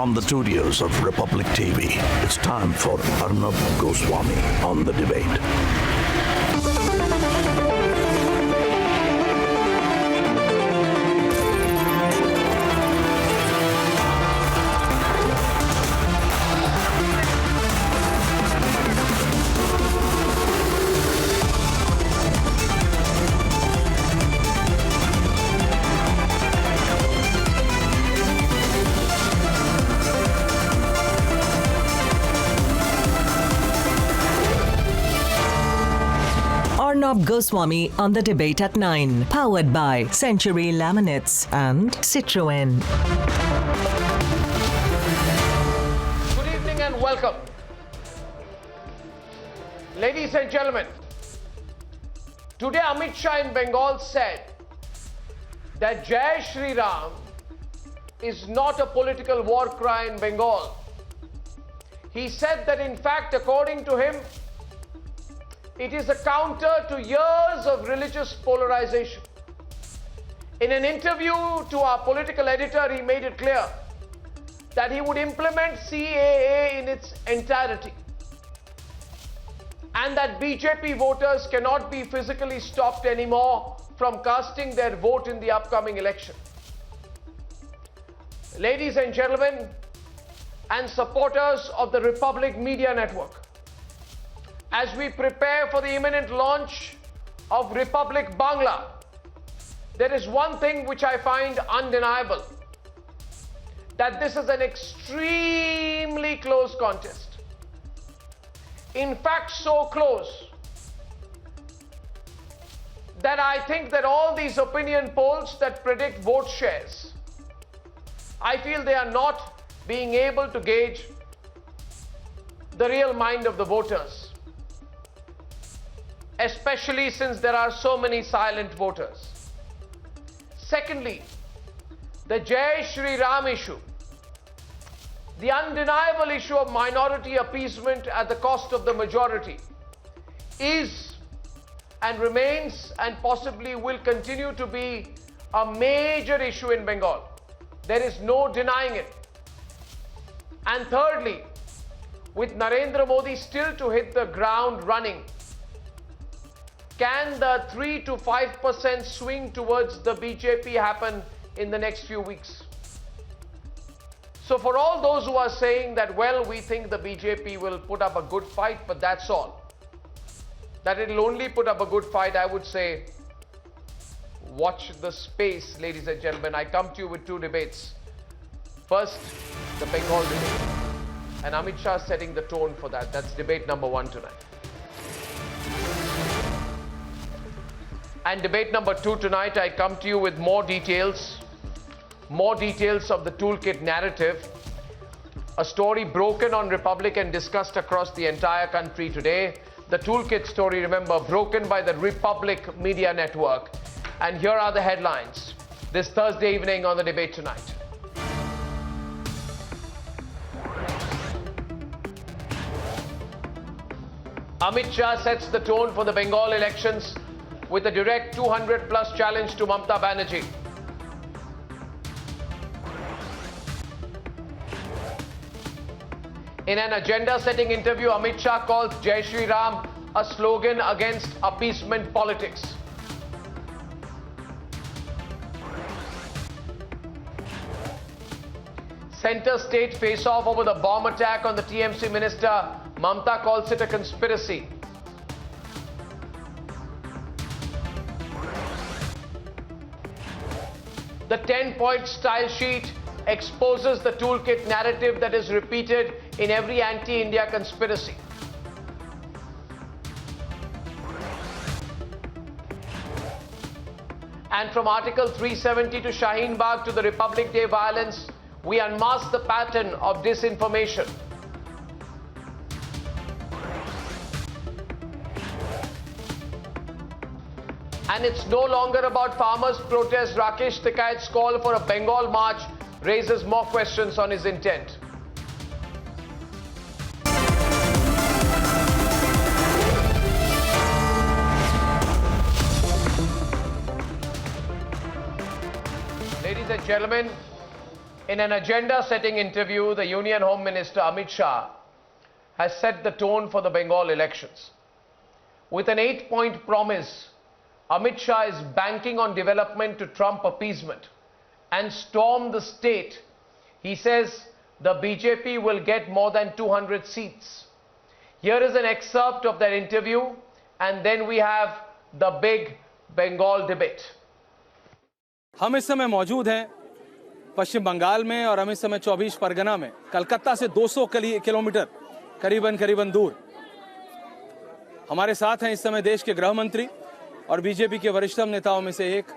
From the studios of Republic TV, it's time for Arnab Goswami on the debate. Arnab Goswami on the debate at 9. Powered by Century Laminates and Citroën. Good evening and welcome. Ladies and gentlemen, today Amit Shah in Bengal said that Jai Shri Ram is not a political war cry in Bengal. He said that in fact, according to him, it is a counter to years of religious polarization. In an interview to our political editor, he made it clear that he would implement CAA in its entirety and that BJP voters cannot be physically stopped anymore from casting their vote in the upcoming election. Ladies and gentlemen, and supporters of the Republic Media Network, as we prepare for the imminent launch of Republic Bangla, there is one thing which I find undeniable, that this is an extremely close contest. In fact, so close that I think that all these opinion polls that predict vote shares, I feel they are not being able to gauge the real mind of the voters, especially since there are so many silent voters. Secondly, the Jai Shri Ram issue, the undeniable issue of minority appeasement at the cost of the majority, is and remains and possibly will continue to be a major issue in Bengal. There is no denying it. And thirdly, with Narendra Modi still to hit the ground running, can the 3 to 5% swing towards the BJP happen in the next few weeks? So for all those who are saying that, well, we think the BJP will put up a good fight, but that's all, that it will only put up a good fight, I would say, watch the space, ladies and gentlemen. I come to you with two debates. First, the Bengal debate. And Amit Shah setting the tone for that. That's debate number 1 tonight. And debate number 2 tonight, I come to you with more details of the toolkit narrative, a story broken on Republic and discussed across the entire country today. The toolkit story, remember, broken by the Republic Media Network. And here are the headlines this Thursday evening on the debate tonight. Amit Shah sets the tone for the Bengal elections with a direct 200+ challenge to Mamata Banerjee. In an agenda-setting interview, Amit Shah calls Jai Shri Ram a slogan against appeasement politics. Center state face-off over the bomb attack on the TMC minister. Mamata calls it a conspiracy. The 10-point style sheet exposes the toolkit narrative that is repeated in every anti-India conspiracy. And from Article 370 to Shaheen Bagh to the Republic Day violence, we unmask the pattern of disinformation. And it's no longer about farmers' protests. Rakesh Tikayat's call for a Bengal march raises more questions on his intent. Ladies and gentlemen, In an agenda-setting interview, the Union Home Minister Amit Shah has set the tone for the Bengal elections. With an 8-point promise, Amit Shah is banking on development to trump appeasement and storm the state. He says the BJP will get more than 200 seats. Here is an excerpt of that interview, and then we have the big Bengal debate. हम इस समय मौजूद हैं पश्चिम बंगाल में और हम इस समय 24 परगना में, कलकत्ता से 200 किलोमीटर करीबन दूर। हमारे साथ हैं इस समय देश के गृह मंत्री और बीजेपी के वरिष्ठतम नेताओं में से एक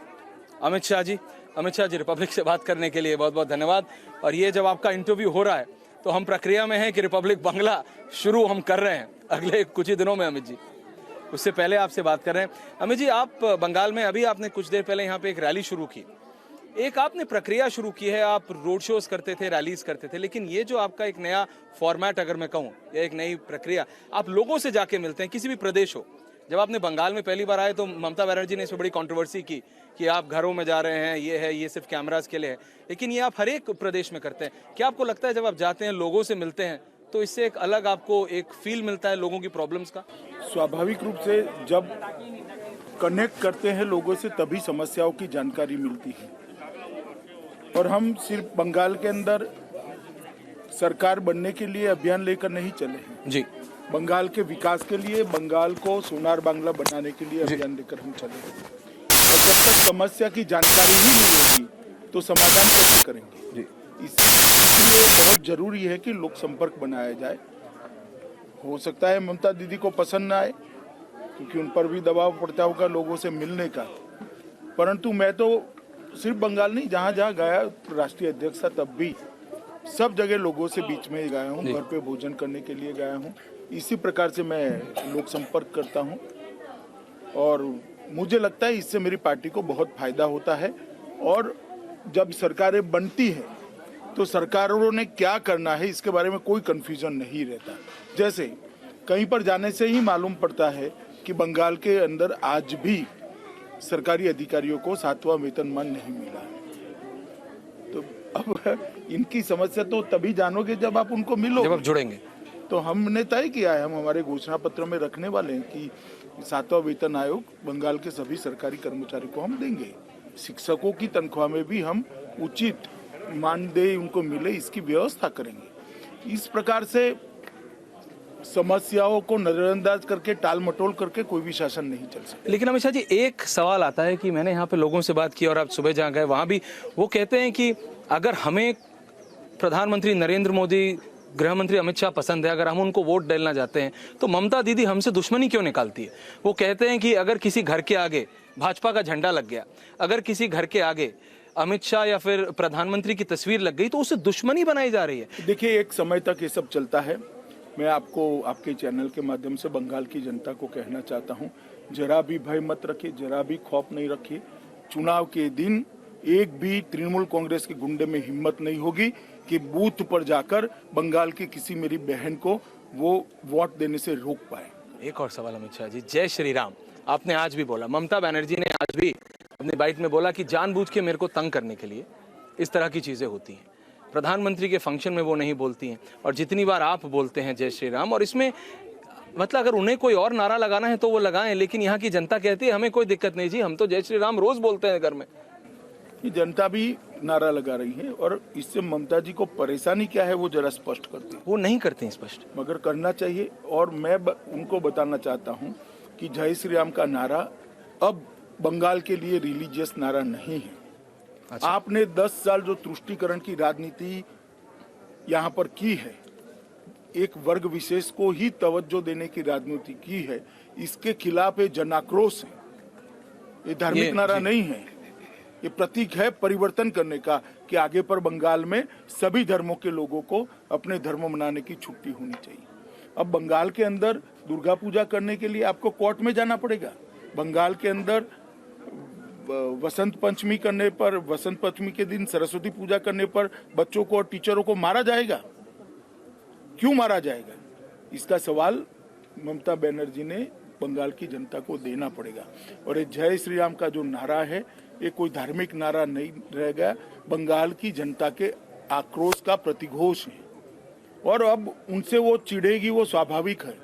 अमित शाह जी। अमित शाह जी, रिपब्लिक से बात करने के लिए बहुत बहुत धन्यवाद। और ये जब आपका इंटरव्यू हो रहा है तो हम प्रक्रिया में हैं कि रिपब्लिक बंगला शुरू हम कर रहे हैं अगले कुछ ही दिनों में। अमित जी, उससे पहले आपसे बात कर रहे हैं। अमित जी, आप बंगाल में अभी आपने कुछ देर पहले यहाँ पे एक रैली शुरू की, एक आपने प्रक्रिया शुरू की है। आप रोड शोज करते थे, रैलीज करते थे, लेकिन ये जो आपका एक नया फॉर्मेट अगर मैं कहूँ, या एक नई प्रक्रिया, आप लोगों से जाके मिलते हैं, किसी भी प्रदेश हो। जब आपने बंगाल में पहली बार आए तो ममता बनर्जी ने इस पर बड़ी कंट्रोवर्सी की कि आप घरों में जा रहे हैं, ये सिर्फ कैमराज के लिए है, लेकिन ये आप हर एक प्रदेश में करते हैं। क्या आपको लगता है जब आप जाते हैं, लोगों से मिलते हैं, तो इससे एक अलग आपको एक फील मिलता है लोगों की प्रॉब्लम्स का? स्वाभाविक रूप से जब कनेक्ट करते हैं लोगों से तभी समस्याओं की जानकारी मिलती है। और हम सिर्फ बंगाल के अंदर सरकार बनने के लिए अभियान लेकर नहीं चले हैं जी, बंगाल के विकास के लिए, बंगाल को सोनार बांग्ला बनाने के लिए अभियान लेकर हम चले हैं। और जब तक समस्या की जानकारी ही नहीं होगी तो समाधान कैसे करेंगे जी। इसलिए बहुत जरूरी है कि लोक संपर्क बनाया जाए। हो सकता है ममता दीदी को पसंद ना आए क्योंकि उन पर भी दबाव पड़ता होगा लोगों से मिलने का, परंतु मैं तो सिर्फ बंगाल नहीं, जहाँ जहाँ गया राष्ट्रीय अध्यक्ष था तब भी सब जगह लोगों से बीच में ही गया हूँ, घर पे भोजन करने के लिए गया हूँ। इसी प्रकार से मैं लोक संपर्क करता हूँ और मुझे लगता है इससे मेरी पार्टी को बहुत फायदा होता है। और जब सरकारें बनती हैं तो सरकारों ने क्या करना है इसके बारे में कोई कंफ्यूजन नहीं रहता। जैसे कहीं पर जाने से ही मालूम पड़ता है कि बंगाल के अंदर आज भी सरकारी अधिकारियों को 7वां वेतनमान नहीं मिला। तो अब इनकी समस्या तो तभी जानोगे जब आप उनको मिलोगे, जब आप जुड़ेंगे। तो हमने तय किया है, हम हमारे घोषणा पत्र में रखने वाले हैं कि 7वां वेतन आयोग बंगाल के सभी सरकारी कर्मचारी को हम देंगे। शिक्षकों की तनख्वाह में भी हम उचित मानदेय उनको मिले इसकी व्यवस्था करेंगे। इस प्रकार से समस्याओं को नजरअंदाज करके, टाल मटोल करके कोई भी शासन नहीं चल सकता। लेकिन अमित शाह जी, एक सवाल आता है कि मैंने यहाँ पे लोगों से बात की और आप सुबह जहाँ गए वहाँ भी वो कहते हैं कि अगर हमें प्रधानमंत्री नरेंद्र मोदी, गृह मंत्री अमित शाह पसंद है, अगर हम उनको वोट डालना चाहते हैं तो ममता दीदी हमसे दुश्मनी क्यों निकालती है? वो कहते हैं कि अगर किसी घर के आगे भाजपा का झंडा लग गया, अगर किसी घर के आगे अमित शाह या फिर प्रधानमंत्री की तस्वीर लग गई तो उससे दुश्मनी बनाई जा रही है। देखिए, एक समय तक ये सब चलता है। मैं आपको आपके चैनल के माध्यम से बंगाल की जनता को कहना चाहता हूँ, जरा भी भय मत रखिए, जरा भी खौफ नहीं रखिए। चुनाव के दिन एक भी तृणमूल कांग्रेस के गुंडे में हिम्मत नहीं होगी कि बूथ पर जाकर बंगाल की किसी मेरी बहन को वो वोट देने से रोक पाए। एक और सवाल अमित शाह जी, जय श्री राम आपने आज भी बोला, ममता बनर्जी ने आज भी अपनी बाइट में बोला कि जानबूझ के मेरे को तंग करने के लिए इस तरह की चीजें होती हैं। प्रधानमंत्री के फंक्शन में वो नहीं बोलती हैं और जितनी बार आप बोलते हैं जय श्री राम, और इसमें मतलब अगर उन्हें कोई और नारा लगाना है तो वो लगाएं, लेकिन यहाँ की जनता कहती है हमें कोई दिक्कत नहीं जी, हम तो जय श्री राम रोज बोलते हैं घर में। ये जनता भी नारा लगा रही है और इससे ममता जी को परेशानी क्या है वो जरा स्पष्ट करती है। वो नहीं करते स्पष्ट, मगर करना चाहिए। और मैं उनको बताना चाहता हूँ कि जय श्री राम का नारा अब बंगाल के लिए रिलीजियस नारा नहीं है। अच्छा। आपने 10 साल जो तुष्टीकरण की राजनीति यहाँ पर की है, एक वर्ग विशेष को ही तवज्जो देने की राजनीति की है, इसके खिलाफ ये जनाक्रोश है। ये धार्मिक नारा नहीं है, ये प्रतीक है परिवर्तन करने का कि आगे पर बंगाल में सभी धर्मों के लोगों को अपने धर्म मनाने की छुट्टी होनी चाहिए। अब बंगाल के अंदर दुर्गा पूजा करने के लिए आपको कोर्ट में जाना पड़ेगा। बंगाल के अंदर वसंत पंचमी करने पर, वसंत पंचमी के दिन सरस्वती पूजा करने पर बच्चों को और टीचरों को मारा जाएगा। क्यों मारा जाएगा? इसका सवाल ममता बनर्जी ने बंगाल की जनता को देना पड़ेगा। और ये जय श्री राम का जो नारा है, ये कोई धार्मिक नारा नहीं रहेगा, बंगाल की जनता के आक्रोश का प्रतिघोष हैं और अब उनसे वो चिढ़ेगी, वो स्वाभाविक है।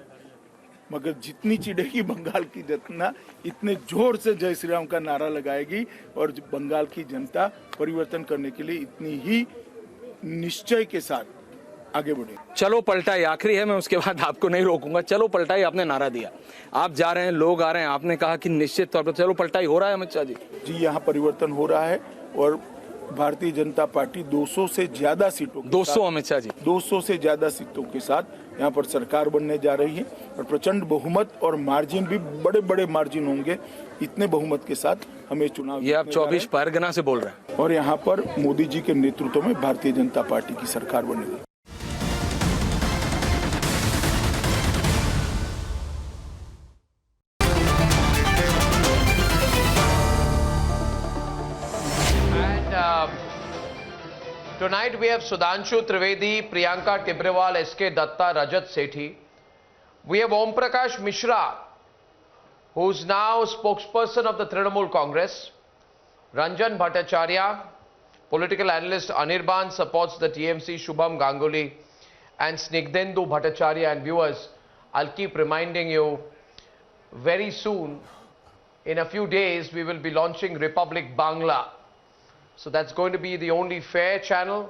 मगर जितनी चिढ़ेगी बंगाल की जनता, इतने जोर से जय श्री राम का नारा लगाएगी और बंगाल की जनता परिवर्तन करने के लिए इतनी ही निश्चय के साथ आगे बढ़ेगी। चलो पलटाई आखिरी है, मैं उसके बाद आपको नहीं रोकूंगा। चलो पलटाई आपने नारा दिया, आप जा रहे हैं, लोग आ रहे हैं, आपने कहा कि निश्चित तौर पर चलो पलटाई हो रहा है। अमित शाह जी, यहाँ परिवर्तन हो रहा है और भारतीय जनता पार्टी 200 से ज्यादा सीटों के 200 अमित शाह जी 200 से ज्यादा सीटों के साथ यहाँ पर सरकार बनने जा रही है और प्रचंड बहुमत और मार्जिन भी बड़े बड़े मार्जिन होंगे। इतने बहुमत के साथ हमें चुनाव, ये आप 24 परगना से बोल रहे हैं और यहाँ पर मोदी जी के नेतृत्व में भारतीय जनता पार्टी की सरकार बनेगी। Tonight we have Sudhanshu Trivedi, Priyanka Tibrewal, S.K. Datta, Rajat Sethi. We have Om Prakash Mishra, who's now spokesperson of the Trinamool Congress. Ranjan Bhattacharya, political analyst Anirban, supports the TMC. Shubham Ganguly and Snigdhendu Bhattacharya. And viewers, I'll keep reminding you, very soon, in a few days, we will be launching Republic Bangla. So that's going to be the only fair channel.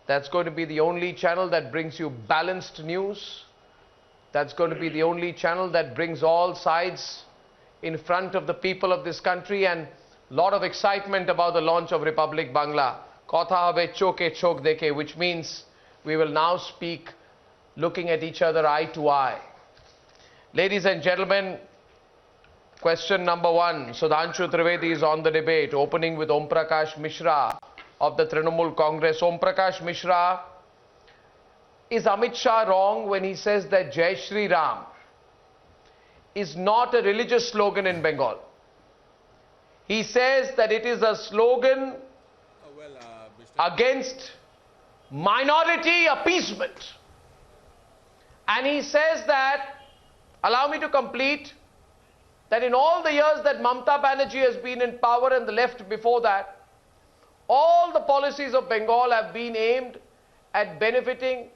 That's going to be the only channel that brings you balanced news. That's going to be the only channel that brings all sides in front of the people of this country, and a lot of excitement about the launch of Republic Bangla. Kotha habe choke chok dekhe, which means we will now speak looking at each other eye to eye. Ladies and gentlemen, question number one, Sudhanshu Trivedi is on the debate, opening with Om Prakash Mishra of the Trinamool Congress. Om Prakash Mishra, is Amit Shah wrong when he says that Jai Shri Ram is not a religious slogan in Bengal? He says that it is a slogan against minority appeasement. And he says that, allow me to complete, that in all the years that Mamata Banerjee has been in power and the left before that, all the policies of Bengal have been aimed at benefiting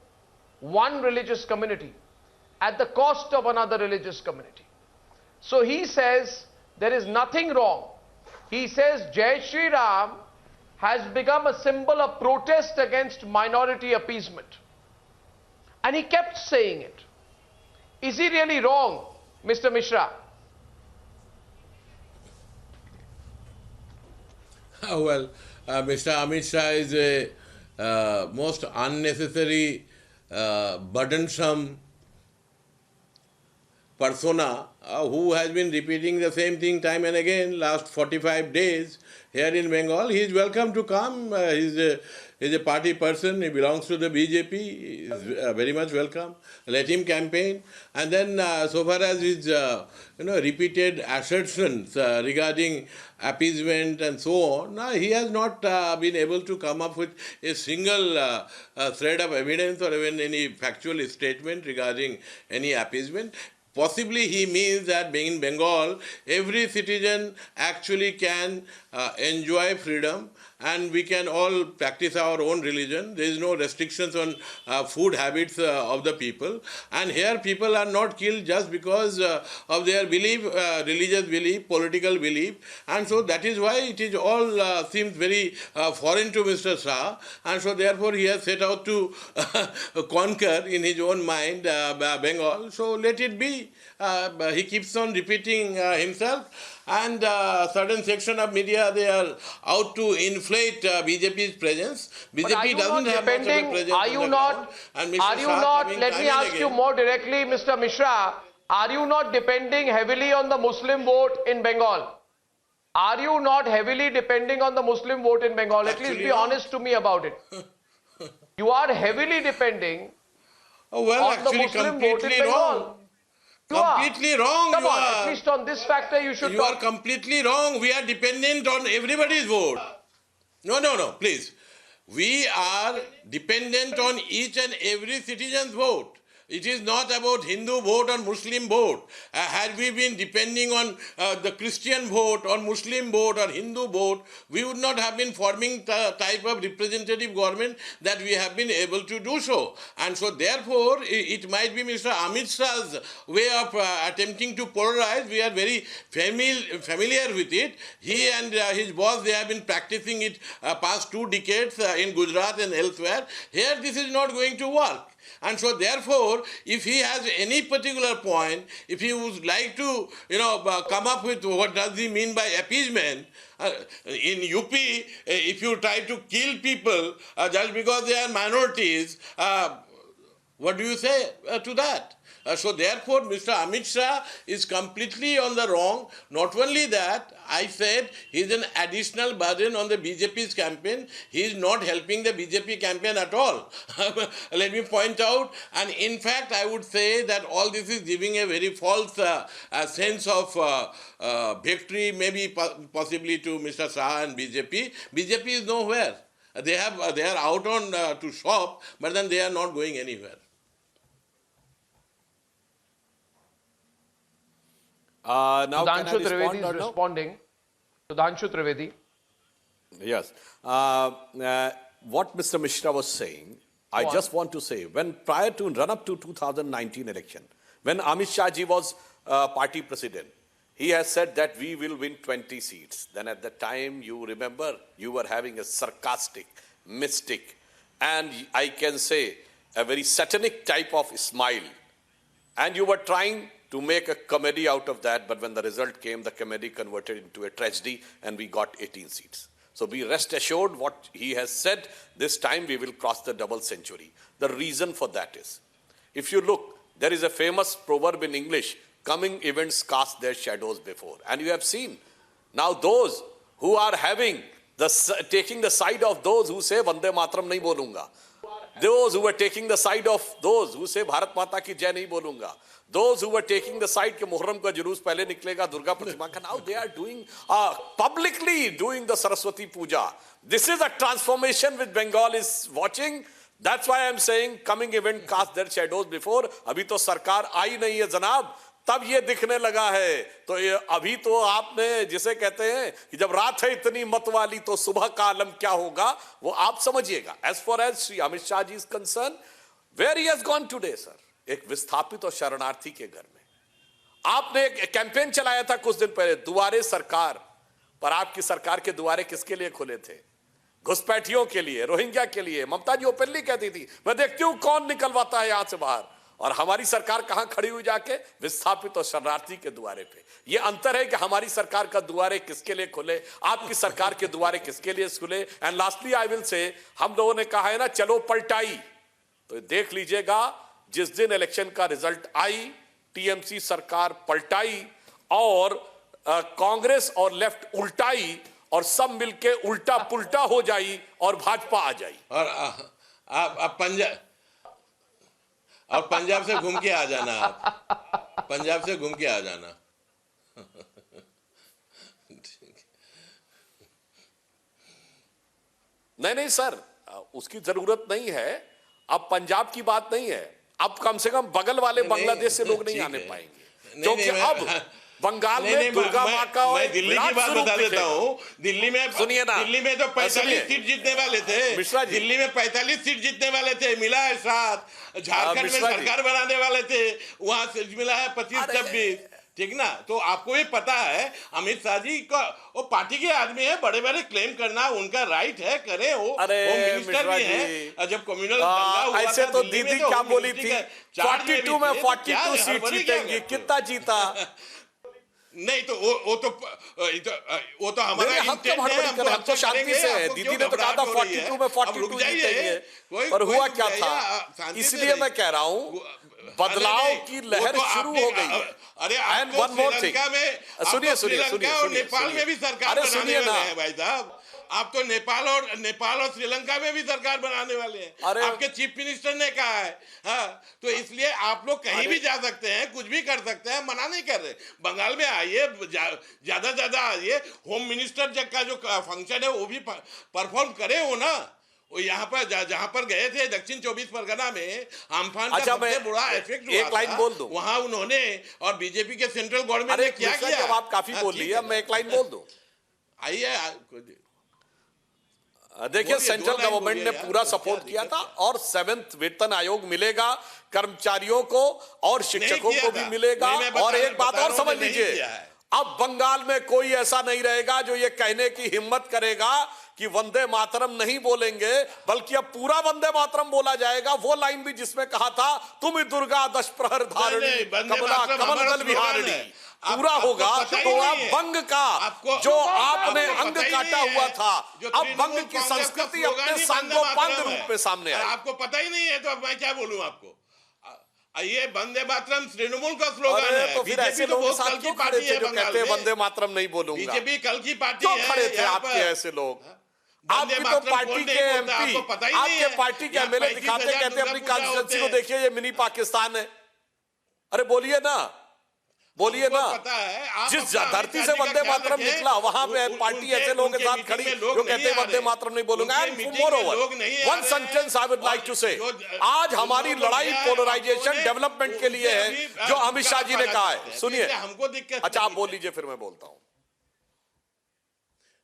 one religious community at the cost of another religious community. So he says there is nothing wrong. He says Jai Shri Ram has become a symbol of protest against minority appeasement. And he kept saying it. Is he really wrong, Mr. Mishra? Well, Mr. Amit Shah is a most unnecessary, burdensome persona who has been repeating the same thing time and again last 45 days here in Bengal. He is welcome to come. He's a party person. He belongs to the BJP. He is very much welcome. Let him campaign. And then so far as his repeated assertions regarding appeasement and so on, he has not been able to come up with a single thread of evidence or even any factual statement regarding any appeasement. Possibly he means that in Bengal, every citizen actually can enjoy freedom and we can all practice our own religion. There is no restrictions on food habits of the people. And here people are not killed just because of their belief, religious belief, political belief. And so that is why it is all seems very foreign to Mr. Shah. And so therefore he has set out to conquer in his own mind Bengal. So let it be. He keeps on repeating himself. And certain section of media, they are out to inflate BJP's presence. BJP doesn't have much of a presence are you not, let me ask you more directly, Mr. Mishra, are you not depending heavily on the Muslim vote in Bengal? Are you not heavily depending on the Muslim vote in Bengal? At least be honest to me about it. You are heavily depending on the Muslim vote in Bengal. Completely wrong. Come on, at least on this factor you should You are completely wrong. We are dependent on everybody's vote. No, please. We are dependent on each and every citizen's vote. It is not about Hindu vote or Muslim vote. Had we been depending on the Christian vote or Muslim vote or Hindu vote, we would not have been forming the type of representative government that we have been able to do so. And so therefore, it might be Mr. Amit Shah's way of attempting to polarize. We are very familiar with it. He and his boss, they have been practicing it past 2 decades in Gujarat and elsewhere. Here, this is not going to work. And so therefore, if he has any particular point, if he would like to, come up with what does he mean by appeasement, in UP, if you try to kill people just because they are minorities, what do you say to that? So therefore, Mr. Amit Shah is completely on the wrong. Not only that, I said he is an additional burden on the BJP's campaign. He is not helping the BJP campaign at all. Let me point out. And in fact, I would say that all this is giving a very false sense of victory, maybe possibly to Mr. Shah and BJP. BJP is nowhere. They are out on to shop, but then they are not going anywhere. Now Sudhanshu Trivedi is responding. Sudhanshu Trivedi. Yes. What Mr. Mishra was saying, I just want to say, when prior to run up to 2019 election, when Amit Shah ji was party president, he has said that we will win 20 seats. Then at the time, you remember, you were having a sarcastic, mystic, and I can say a very satanic type of smile. And you were trying to make a comedy out of that, but when the result came, the comedy converted into a tragedy, and we got 18 seats. So be rest assured what he has said, this time we will cross the double century. The reason for that is, if you look, there is a famous proverb in English, coming events cast their shadows before. And you have seen, now those who are taking the side of those who say, Vande Mataram nahi bolunga. Those who were taking the side of those who say, Bharat Mata ki Jai nahi bolunga. Those who were taking the side कि मुहर्रम का जुलूस पहले निकलेगा दुर्गा प्रतिमा का, now they are doing publicly doing the Saraswati Puja. This is a transformation which Bengal is watching. That's why I am saying coming event cast their shadows before. अभी तो सरकार आई नहीं है जनाब, तब ये दिखने लगा है. तो ये अभी तो आपने जिसे कहते हैं कि जब रात है इतनी मत वाली तो सुबह का आलम क्या होगा, वो आप समझिएगा. As far as Shri Amit Shah ji is concerned, where he has gone today, sir? एक विस्थापित और शरणार्थी के घर में आपने एक कैंपेन चलाया था कुछ दिन पहले, दुआरे सरकार. पर आपकी सरकार के दुआरे किसके लिए खुले थे? घुसपैठियों के लिए, रोहिंग्या के लिए. ममता जी ओपनली कहती थी, मैं देखती हूं कौन निकलवाता है यहां से बाहर. और हमारी सरकार कहां खड़ी हुई जाके? विस्थापित और शरणार्थी के दुआरे पे. ये अंतर है कि हमारी सरकार का दुआरे किसके लिए खुले, आपकी सरकार के दुआरे किसके लिए खुले. And lastly I will say, हम लोगों ने कहा है ना चलो पलटाई, तो देख लीजिएगा जिस दिन इलेक्शन का रिजल्ट आई, टीएमसी सरकार पलटाई और कांग्रेस और लेफ्ट उल्टाई और सब मिलके उल्टा पुल्टा हो जाई और भाजपा आ जाई. और आप पंजाब से घूम के आ जाना. आप पंजाब से घूम के आ जाना. नहीं सर, उसकी जरूरत नहीं है. अब पंजाब की बात नहीं है, अब कम से कम बगल वाले बांग्लादेश से लोग नहीं आने पाएंगे, क्योंकि अब बंगाल में दुर्गा माँ का मैं दिल्ली की बात बता देता हूँ. दिल्ली में सुनिए ना, दिल्ली में तो 45 सीट जीतने वाले थे. दिल्ली में 45 सीट जीतने वाले थे, मिला है 7. झारखंड में सरकार बनाने वाले थे, वहां से मिला है 25-26. ठीक ना. तो आपको भी पता है अमित शाह जी का वो पार्टी के आदमी है, बड़े बड़े क्लेम करना उनका राइट है, करे वो मिनिस्टर भी है. जब कम्युनल दंगा हुआ ऐसे था, तो दीदी क्या बोली थी, 42 में 42 सीट जीतेंगे, कितना जीता? नहीं तो वो तो हमारा इंटेंट है. हम तो शांति से है. दीदी ने तो कहा था 42 में 42 जीतेंगे, पर हुआ क्या था? इसलिए मैं कह रहा हूं बदलाव की लहर शुरू हो गई. अरे श्रीलंका में सुनिए और नेपाल में भी सरकार बनाने वाले हैं भाई साहब. आप तो नेपाल और श्रीलंका में भी सरकार बनाने वाले हैं. आपके चीफ मिनिस्टर ने कहा है. हाँ, तो इसलिए आप लोग कहीं भी जा सकते हैं, कुछ भी कर सकते हैं, मना नहीं कर रहे. बंगाल में आइए, ज्यादा आइए. होम मिनिस्टर का जो फंक्शन है वो भी परफॉर्म करे हो ना. वो यहाँ पर जहाँ पर गए थे दक्षिण 24 परगना में अम्फान का अच्छा, सबसे मैं बड़ा इफेक्ट हुआ एक लाइन था, बोल दूं। वहाँ उन्होंने और बीजेपी के सेंट्रल गवर्नमेंट अरे ने क्या मिश्रा किया। जब आप काफी बोल रही है, मैं एक लाइन बोल दूं। आइए देखिए, बोलिए, सेंट्रल दो लाइन गवर्नमेंट ने बोलिए यार, पूरा तो सपोर्ट क्या किया दिक्कत था और 7th वेतन आयोग मिलेगा कर्मचारियों को और शिक्षकों किया को था। भी मिलेगा। नहीं, मैं और एक बात बता और रहा हूं, समझ नहीं लीजिए, किया है। अब बंगाल में कोई ऐसा नहीं रहेगा जो ये कहने की हिम्मत करेगा कि वंदे मातरम नहीं बोलेंगे, बल्कि अब पूरा वंदे मातरम बोला जाएगा। वो लाइन भी जिसमें कहा था, तुम ही दुर्गा 10 प्रहर धारिणी नहीं, वंदे कमला मातरम कमल हमारा दल विहारिणी स्लोगन है। पूरा आपको होगा पता ही तो नहीं आप है। बंग का आपको- जो आपको आपने पता अंग ही काटा नहीं हुआ है। था, जो अब तृणमूल बंग की कांग्रेस का संस्कृति स्लोगन अपने ही सांगोपांग वंदे रूप मातरम में सामने है। आई। आपको पता ही नहीं है तो अब मैं क्या बोलूं आपको। ये वंदे मातरम तृणमूल का स्लोगन अरे है। तो फिर बीजेपी ऐसे तो लोगों के बहुत साथ कल की क्यों खड़े पार्टी थे है जो बंगाल कहते हैं में। वंदे मातरम नहीं बोलूंगा? बीजेपी कल की पार्टी क्यों है खड़े थे यहाँ आपके पर। ऐसे लोग? वंदे आपकी तो मातरम पार्टी कौन के नहीं बोलता, एमपी, आपको पता ही नहीं आपके है। पार्टी के यहाँ एमएलए 35,000 दिखाते कहते हैं अपनी दुर्गा पूजा कॉन्स्टिट्यूंसी को होते हैं। देखिए, ये मिनी पाकिस्तान है। अरे बोलिए ना, बोलिए हमको ना। पता है, आप जिस अपना धरती अमित से शाह जी का वंदे ख्याल मातरम रखें। निकला, वहां पे पार्टी उनके- ऐसे लोगों के उनके साथ मीटिंग खड़ी में लोग जो नहीं कहते हैं आ वंदे रहे। मातरम नहीं बोलूंगा। उनके एंड मीटिंग मोर में ओवर, लोग नहीं आ वन रहे सेंटेंस आई वुड हैं। लाइक टू से, जो- आज हमारी जो लड़ाई लोग पोलराइजेशन उन्हें- डेवलपमेंट के लिए है, उनसे जो अभी अमित शाह जी ने कहा है। इसलिए सुनिए, हमको दिक्कत अच्छा आप नहीं बोल है। लीजिए फिर मैं बोलता हूँ।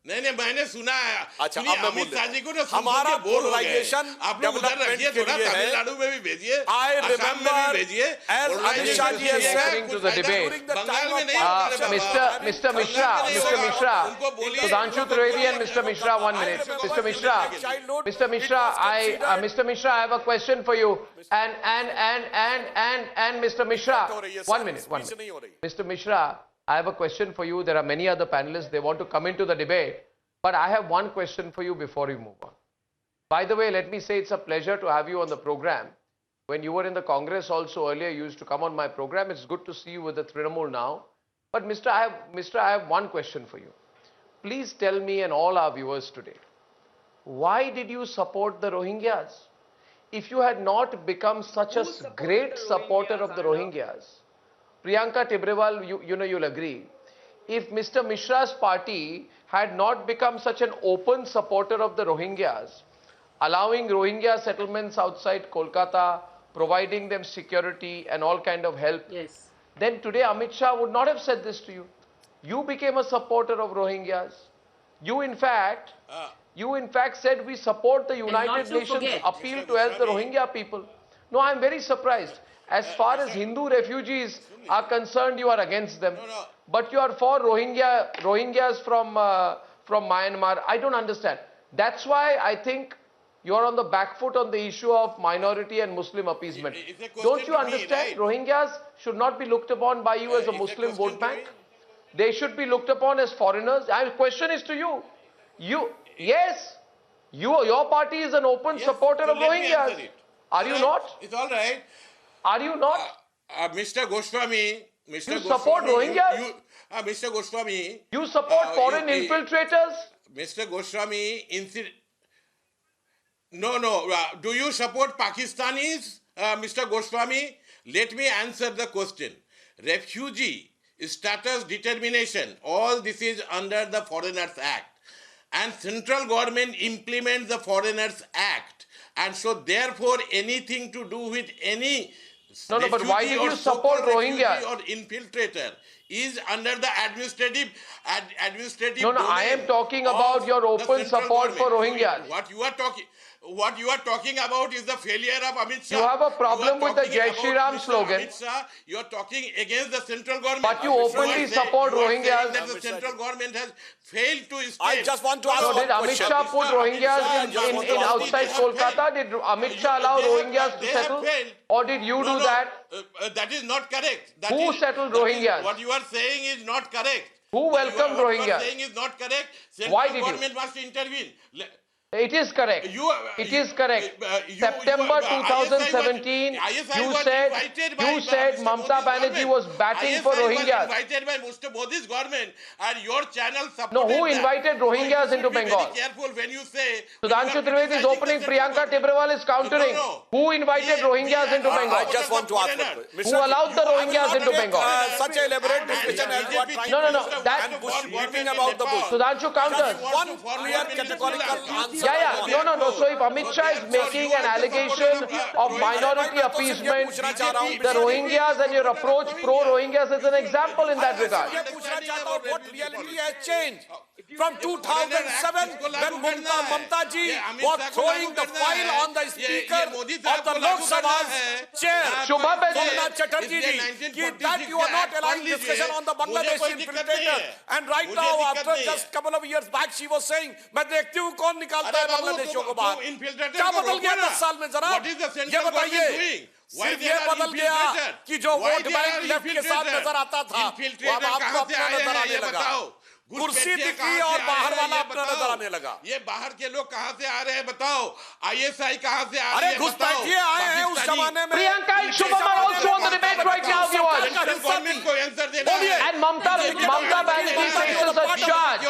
नहीं मैंने सुना है। अच्छा, सुनिए, अब मैं बोल अमित शाह जी को देता ना हूं। हमारा बोर हो गए। polarization आप लोग उधर development रखिए, के थोड़ा लिए है। तमिलनाडु में भी भेजिए, I असम में remember भी भेजिए। as Polarization Amit Shah ji has से said Referring to कुछ the फायदा debate. during the Bengal time में of नहीं Parliament, होगा रे बाबा। Mr. Mishra, Mr. Mishra, उनको बोलिए, Sudhanshu Trivedi and Mr. Mishra, 1 minute. Mr. Mishra, Mr. Mishra, Mr. Mishra, I have a question for you. And Mr. Mishra, 1 minute, 1 minute. Mr. Mishra, I have a question for you. There are many other panelists. They want to come into the debate. But I have one question for you before we move on. By the way, let me say it's a pleasure to have you on the program. When you were in the Congress also earlier, you used to come on my program. It's good to see you with the Trinamool now. But Mr. I have one question for you. Please tell me and all our viewers today, why did you support the Rohingyas? If you had not become such a great supporter of the Rohingyas, Priyanka Tibrewal, you'll agree, if Mr. Mishra's party had not become such an open supporter of the Rohingyas, allowing Rohingya settlements outside Kolkata, providing them security and all kind of help, Yes. then today Amit Shah would not have said this to you. You became a supporter of Rohingyas. You in fact said we support the not United to Nations forget, appeal to help the Rohingya people. No, I'm very surprised. As far as Hindu refugees are concerned, you are against them. no. But you are for Rohingyas from Myanmar. I don't understand. That's why I think you are on the back foot on the issue of minority and Muslim appeasement. It's a question Don't you to me, understand? right? Rohingyas should not be looked upon by you as a It's a Muslim question vote to bank. me. They should be looked upon as foreigners. My question is to you. Your party is an open Yes, supporter so of let me answer Rohingyas. it. Are you Right? not? It's all right. Are you not? Mr. Goswami, You support Rohingyas? Mr. Goswami, You support foreign infiltrators? Mr. Goswami, do you support Pakistanis, Mr. Goswami? Let me answer the question. Refugee status determination, all this is under the Foreigners Act. And central government implements the Foreigners Act. And so therefore anything to do with any No, but why refugee did or you support so-called refugee Rohingyas? or infiltrator is under the administrative No, I am domain talking of about your the open central support for government. Rohingyas. What you are talking about is the failure of Amit Shah. You have a problem You are with the talking Jai about Shri Ram Mr. slogan. Amit Shah, you are talking against the central government. But you openly support you are saying Rohingyas. that the central government has failed to stay. I just want to ask So one did Amit question. Shah put Rohingyas in outside Kolkata? Did Amit Shah allow Rohingyas to settle? Or did you do that? That is not correct. Who settled Rohingyas? What you are saying is not correct. Who welcomed What you are Rohingyas? saying is not correct. Central Why did you? government must intervene. It is correct. It is correct. September 2017, you said Mamata Banerjee was batting for Rohingyas. Invited by Mr. Modi's government, and your channel supported No, who that. invited So Rohingyas you into should be Bengal? Very careful when you say. Sudhanshu Trivedi is opening, Priyanka Tibrewal is countering. Who invited Rohingyas into I Bengal? just want to ask one question. Who allowed the Rohingyas into Bengal? Such an elaborate discussion as you are trying No, to that- and Bush beating about the bush. Sudhanshu counters. One clear categorical answer Yeah. No. So if Amit Shah is making an allegation of minority appeasement, the Rohingyas and your approach pro-Rohingyas is an example in that regard. What reality has changed? From 2007, when Mamta ji was throwing the file on the speaker of the Lok Sabha's chair, Somnath Chatterjee ji, that you are not allowing discussion on the Bangladeshi infiltrator. And right now, after just a couple of years back, she was saying, मैं देखती हूँ कौन निकालता है बांग्लादेशियों को बाहर. क्या बदल गया 10 साल में जरा? ये बताइए. सिर्फ ये बदल गया कि जो वोट बैंक लेफ्ट के साथ नजर आता था, वो अब आपको अपना नजर आने लगा. कुर्सी दिखी और बाहर वाला अपना नजर आने लगा. ये बाहर के लोग कहां से आ रहे हैं बताओ? ISI कहां से आ रहे हैं? अरे घुसपैठिए आए हैं उस जमाने में. Priyanka and Shubham are also on the debate right now, viewers. Government को आंसर देना है. And Mamta Banerjee faces a charge.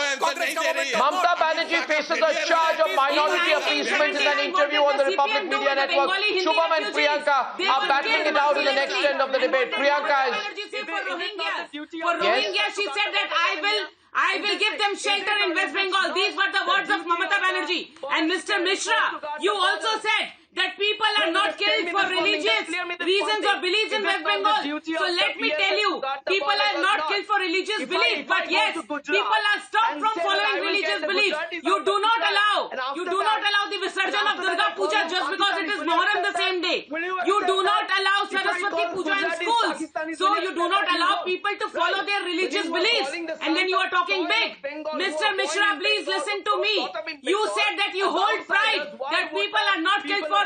Mamta Banerjee faces a charge of minority appeasement in an interview on the Republic Media Network. Shubham and Priyanka are battling it out in the next end of the debate. Priyanka is... For Rohingyas, she said that I will give them shelter in West Bengal. These were the words of Mamata Banerjee. And Mr. Mishra, you also said that people are not killed for religious reasons or beliefs in West Bengal. So let me tell you, people are not killed for religious beliefs, but yes, people are stopped from following religious beliefs. You do not allow the Visarjan of Durga Puja just because it is Muharram the same day. You do not allow Saraswati Puja in schools. So you do not allow people to follow their religious beliefs. And then you are talking big. Mr. Mishra, please listen to me. You said that you hold pride that people are not killed for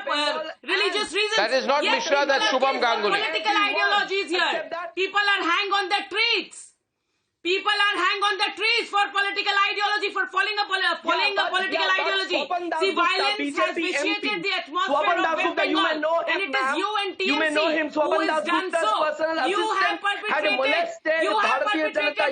religious reasons. That is not Mishra, that's Shubham Ganguly. Political ideologies here. People are hang on the trees. People are hang on the trees for political ideology, for following a political ideology. See, violence has vitiated the atmosphere of West Bengal, and it is you and TMC who has done so. You have perpetrated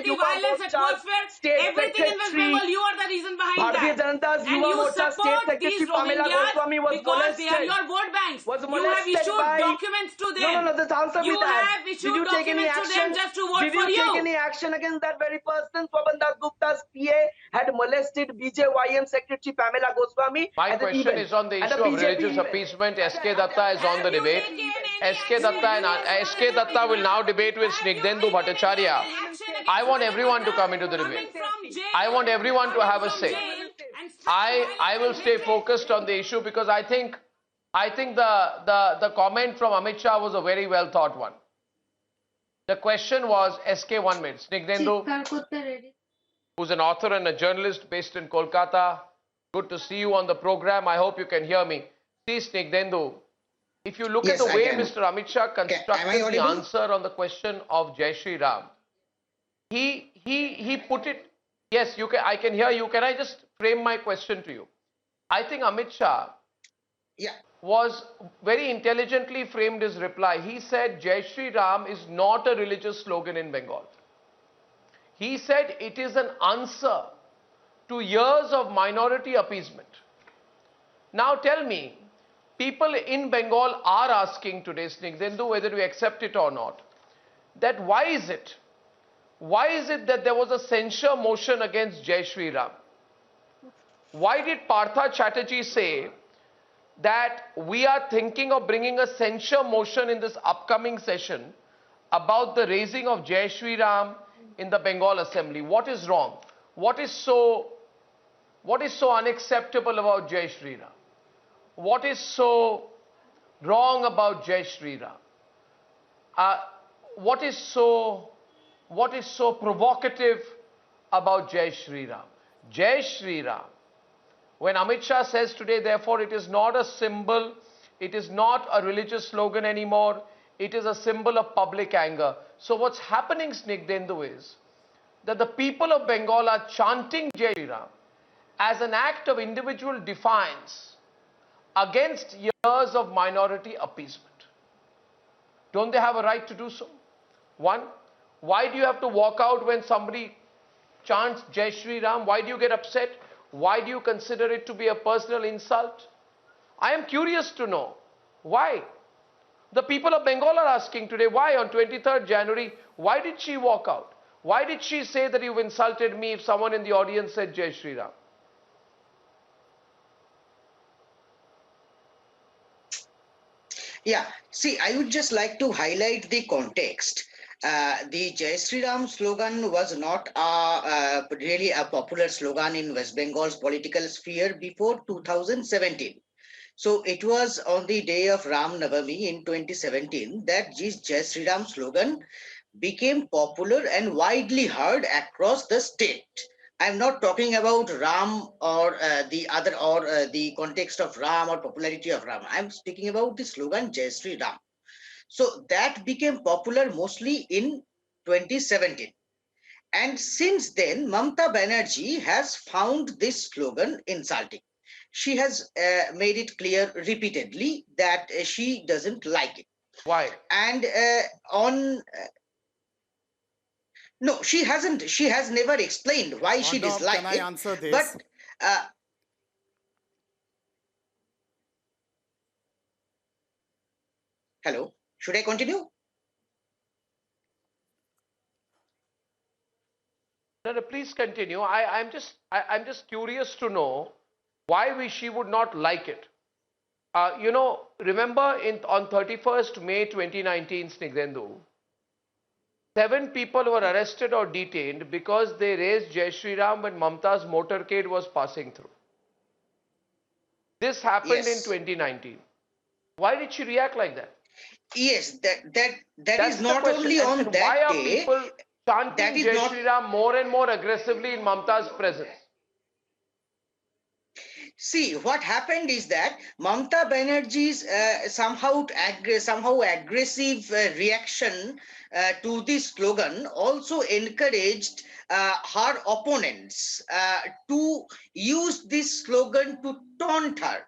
the violence atmosphere. Everything in West Bengal, you are the reason behind that. And you support these Rohingyas because they are your vote banks. You have issued documents to them. You have issued documents to them just to vote for you. Did you take any action against that very person? Swapan Das Gupta's PA had molested BJYM Secretary Pamela Goswami. My question is on the issue of religious appeasement. SK Datta is on the debate. SK Datta will now debate with Snigdhendu Bhattacharya. I want everyone to come into the debate. I want everyone to have a say. I will stay focused on the issue because I think the comment from Amit Shah was a very well thought one. The question was, SK 1 minute, Snigdhendu, who's an author and a journalist based in Kolkata. Good to see you on the program. I hope you can hear me. See, Snigdhendu, if you look at the way Mr. Amit Shah constructed the answer on the question of Jai Shri Ram, he put it, yes, you can, I can hear you. Can I just frame my question to you? I think Amit Shah was very intelligently framed his reply. He said Jai Shri Ram is not a religious slogan in Bengal. He said it is an answer to years of minority appeasement. Now tell me, people in Bengal are asking today, Snigdhendu, whether we accept it or not, that why is it that there was a censure motion against Jai Shri Ram? Why did Partha Chatterjee say that we are thinking of bringing a censure motion in this upcoming session about the raising of Jai Shri Ram in the Bengal Assembly? What is wrong? What is so unacceptable about Jai Shri Ram? What is so wrong about Jai Shri Ram? What is so provocative about Jai Shri Ram? Jai Shri Ram. When Amit Shah says today, therefore, it is not a symbol, it is not a religious slogan anymore, it is a symbol of public anger. So what's happening, Snigdhendu, is that the people of Bengal are chanting Jai Shri Ram as an act of individual defiance against years of minority appeasement. Don't they have a right to do so? One, why do you have to walk out when somebody chants Jai Shri Ram? Why do you get upset? Why do you consider it to be a personal insult? I am curious to know why. The people of Bengal are asking today, why on 23rd January, why did she walk out? Why did she say that you've insulted me if someone in the audience said Jai Shri Ram? Yeah, see, I would just like to highlight the context. The Jai Sri Ram slogan was not really a popular slogan in West Bengal's political sphere before 2017. So it was on the day of Ram Navami in 2017 that this Jai Sri Ram slogan became popular and widely heard across the state. I'm not talking about Ram or the context of Ram or popularity of Ram. I'm speaking about the slogan Jai Sri Ram. So that became popular mostly in 2017. And since then, Mamata Banerjee has found this slogan insulting. She has made it clear repeatedly that she doesn't like it. Why? And no, she hasn't. She has never explained why she disliked can I it. answer this? But hello, should I continue? No, please continue. I'm just curious to know why she would not like it. Remember on 31st May 2019, Snigdhendu, 7 people were arrested or detained because they raised Jai Shri Ram when Mamata's motorcade was passing through. This happened in 2019. Why did she react like that? Yes, that That's is the not question. only on And that why are day. people chanting that is Jai not- Shri Ram more and more aggressively in Mamata's presence? See, what happened is that Mamata Banerjee's somehow aggressive reaction to this slogan also encouraged her opponents to use this slogan to taunt her.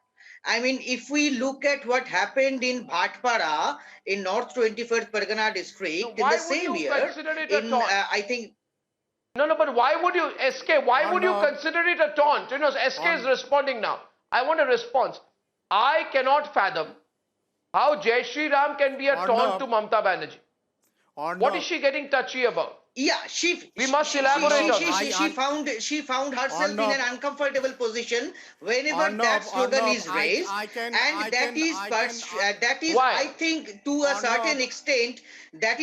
I mean, if we look at what happened in Bhatpara in North 21st Pargana district So in why the would same you year, consider it a taunt? I think. No, but why would you, SK, why would you Arnab. consider it a taunt? SK is responding now. I want a response. I cannot fathom how Jai Shri Ram can be a taunt Arnab. to Mamata Banerjee. Or What no? is she getting touchy about? Yeah, We must elaborate on that. she found herself in Arnab. an uncomfortable position whenever Arnab, that slogan Arnab, is raised, that is Why? I think to a certain extent Arnab,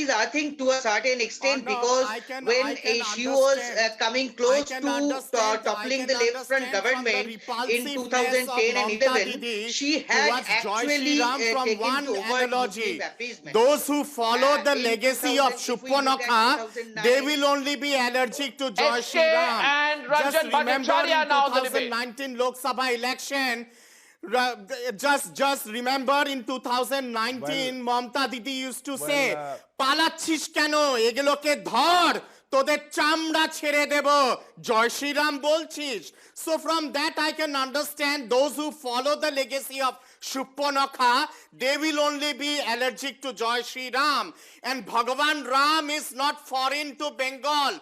because I can when she was understand. coming I close can to understand- toppling I the can left front understand from the government in repulsiveness 2010 and of Mamata 11, Didi she had towards Jai Shri actually Ram from taken one to avoid analogy. Muslim appeasement. Those who follow the In legacy 2000, of if we look at Shubhanakha, 2009, they will only be allergic to Jai SK Shri Ram. and Just Ranjan remember Bhattacharya in now on the debate. 2019 Lok Sabha election, just remember in 2019 Mamata Didi used to say, পালাচ্ছিস কেন এগুলোকে ধর তোদের চামড়া ছেড়ে দেব জয় শ্রীরাম বলছিস so from that I can understand those who follow the legacy of Shubhanakha, they will only be allergic to Jai Shri Ram. And Bhagavan Ram is not foreign to Bengal.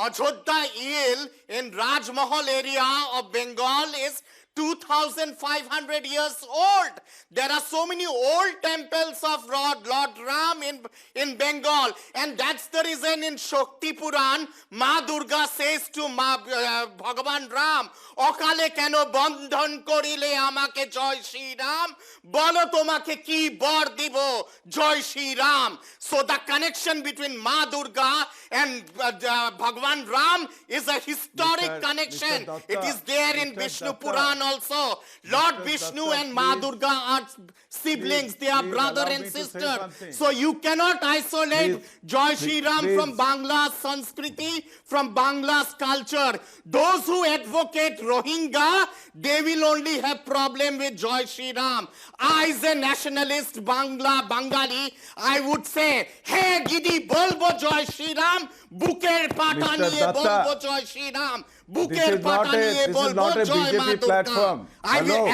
Ajodhya Hill in Rajmahal area of Bengal is 2,500 years old. There are so many old temples of Lord Ram in Bengal. And that's the reason in Shakti Puran, Ma Durga says to Bhagavan Ram, Okale keno bandhan korile amake Jai Shri Ram, bolo tomake ki bor dibo Jai Shri Ram. So the connection between Ma Durga and Bhagavan Ram is a historic connection. It is there in Vishnu Puran also. Lord Vishnu and Ma Durga are siblings. They are brother and sister. So you cannot isolate Jai Shri Ram from Bangla's Sanskriti, from Bangla's culture. Those who advocate Rohingya, they will only have problem with Jai Shri Ram. I, as a nationalist Bengali, I would say, hey Gidi, bolbo Jai Shri Ram, buker pata niye bolbo Jai Shri Ram. Buker pata niye bolbo Jai Ma Durga.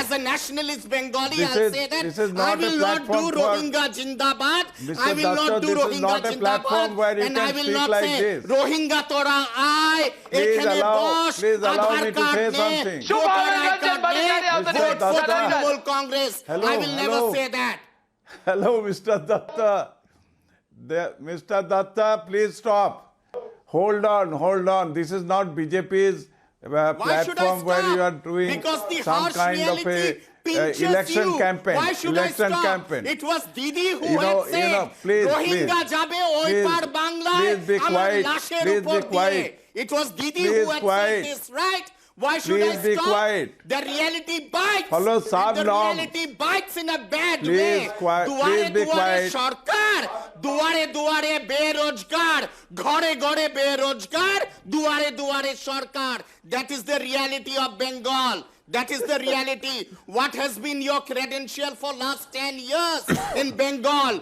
As a nationalist Bengali, I'll say that I will not do Rohingya Jindabad. I will not do Rohingya Jindabad. And I will not say Rohingya Tora Aye, ekhane bosh, Aadhaar card ne, voter card ne, vote for Trinamool Congress. I will never say that. Hello, Mr. Datta. Mr. Datta, please stop. Hold on. This is not BJP's platform where you are doing because the some harsh kind of reality, a pinches election you. campaign. Why should election I stop? campaign. It was Didi who You know, had said, please, Rohingya please. jabe oi Please, par Banglaয় please be amar quiet. lasher Please upor be quiet. diye. It was Didi Please who had quiet. said this, right? Why should Please I be stop? quiet. The reality bites. Follow And some the norm. reality bites in a bad Please way. quiet. Please be দুয়ারে quiet. সরকার, দুয়ারে দুয়ারে বেরোজগার, ঘরে ঘরে বেরোজগার, দুয়ারে দুয়ারে সরকার. That is the reality of Bengal. That is the reality. What has been your credential for last 10 years in Bengal?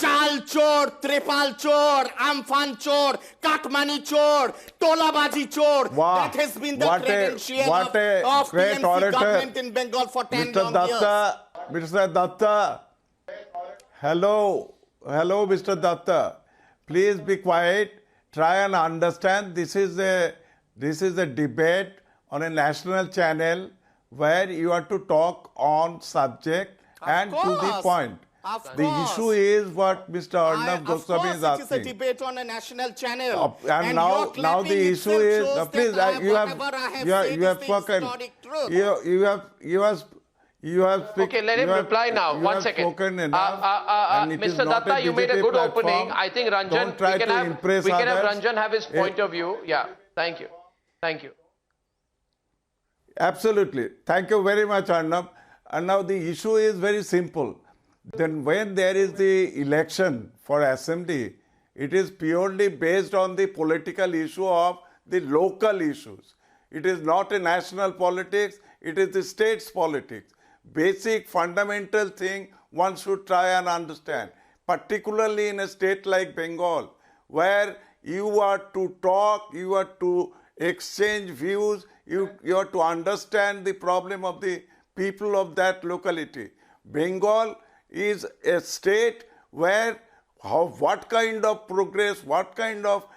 চাল চোর, ত্রেপাল চোর, আমফান চোর, কাটমানি চোর, টোলাবাজি চোর. Wow. That has been the What a- credential what a of great TMC orator. government in Bengal for 10 Mr. long years. Datta, Mr. Datta. Hello, Mr. Datta. Please be quiet. Try and understand. This is a debate on a national channel where you are to talk on subject and to the course. point. Of The course. issue is what Mr. Arnab Of Goswami is course, it is a asking. debate on a national channel. And your now the clapping issue itself is shows please that you have whatever I have you said have is the spoken. historic truth. You have Okay, let him reply now. You One have second. spoken enough, and it is Mr. not Datta, you made a BJP good platform. opening. I think Ranjan, Don't try we can to have impress have others. Ranjan have his point of view. Yeah, thank you. Thank you. Absolutely. Thank you very much, Arnab. And now the issue is very simple. Then when there is the election for assembly, it is purely based on the political issue of the local issues. It is not a national politics, it is the state's politics. Basic fundamental thing one should try and understand, particularly in a state like Bengal, where you are to talk, you are to exchange views, you are to understand the problem of the people of that locality. Bengal is a state where what kind of progress, what kind of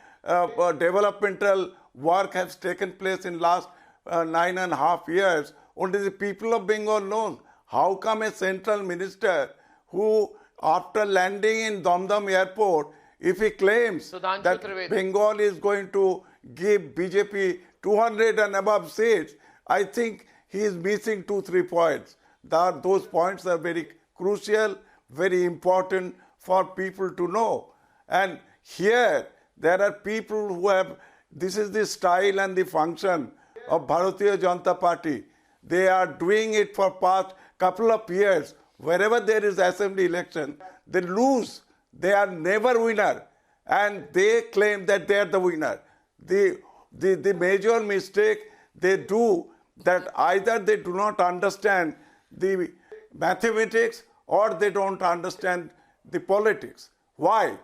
developmental work has taken place in last 9.5 years, only the people of Bengal know. How come a central minister who, after landing in Damdam airport, if he claims Sudhanshu that Trivedi. Bengal is going to give BJP 200 and above seats, I think he is missing 2-3 points. Those points are very crucial, very important for people to know. And here, there are people who have, this is the style and the function of Bharatiya Janata Party. They are doing it for past couple of years. Wherever there is assembly election, they lose. They are never winner. And they claim that they are the winner. The major mistake they do, that either they do not understand the mathematics or they don't understand the politics. Why?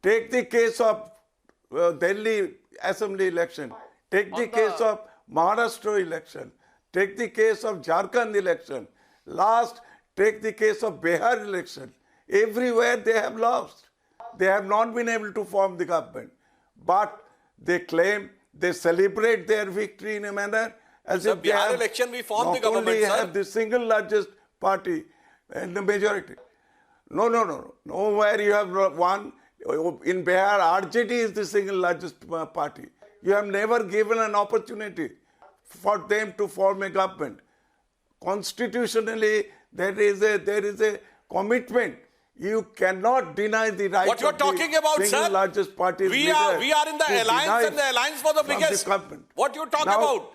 Take the case of Delhi assembly election. Take the case of Maharashtra election. Take the case of Jharkhand election. Last, take the case of Bihar election. Everywhere they have lost. They have not been able to form the government. But they claim, they celebrate their victory in a manner as if they Bihar have election we formed the not only government, sir. have the single largest party and the majority. No. Nowhere you have won. In Bihar, RJD is the single largest party. You have never given an opportunity for them to form a government. Constitutionally, there is a commitment. You cannot deny the right What you're of the talking about, single sir? largest party We are in the alliance, and the alliance was the biggest. What you talk about?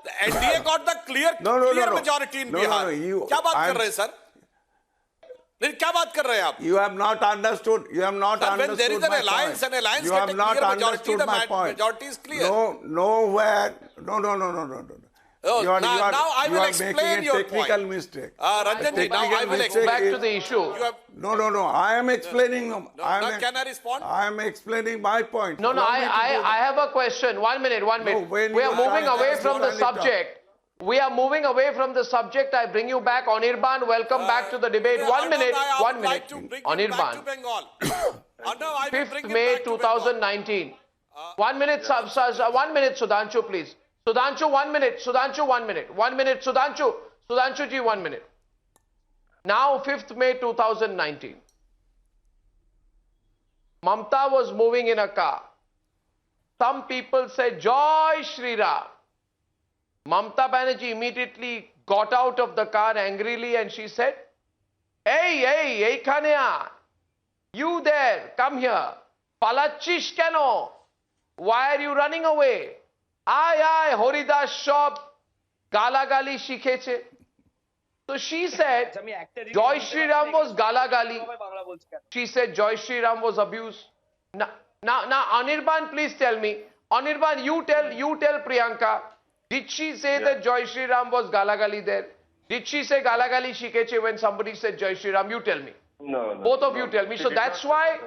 The NDA got the clear majority in Bihar. क्या बात कर रहे हैं sir? नहीं क्या बात कर रहे हैं आप? You have not understood. You have not Sir, when understood there is an my alliance, point. an alliance You get have a not clear majority, understood the my point. majority is clear. Nowhere. No. Oh, You are now I will explain making a your technical point. mistake. Ranjanji, now I will Go explain. back to the issue. You have, No. I am explaining. can I respond? I am explaining my point. No, Allow me to do I have a question. 1 minute. when We are you moving start, away just from the kindly talk. subject. We are moving away from the subject. I bring you back. Anirban, welcome back to the debate. 1 minute. I 1 would minute. like to bring you back to Anirban. Bengal. I will 5th bring you May back to Bengal. 2019. 1 minute, 1 minute, Sudhanshu, please. Sudhanshu, 1 minute. Sudhanshu, 1 minute. 1 minute, Sudhanshu. Sudhanshu ji, 1 minute. Now, 5th May 2019. Mamta was moving in a car. Some people said, Joy Shri Ram. Mamta Banerjee immediately got out of the car angrily and she said, hey, Khania, you there, come here. Palachish keno? Why are you running away? Aye, Horidas shop, Galagali shikheche. So she said, Joy Shri Ram was Galagali. She said Joy Shri Ram was abuse. Now, Anirban, please tell me. Anirban, you tell Priyanka. Did she say that Joy Shri Ram was Galagali there? Did she say Galagali shikeche when somebody said Joy Shri Ram? You tell me. No. Both of you tell me. So that's why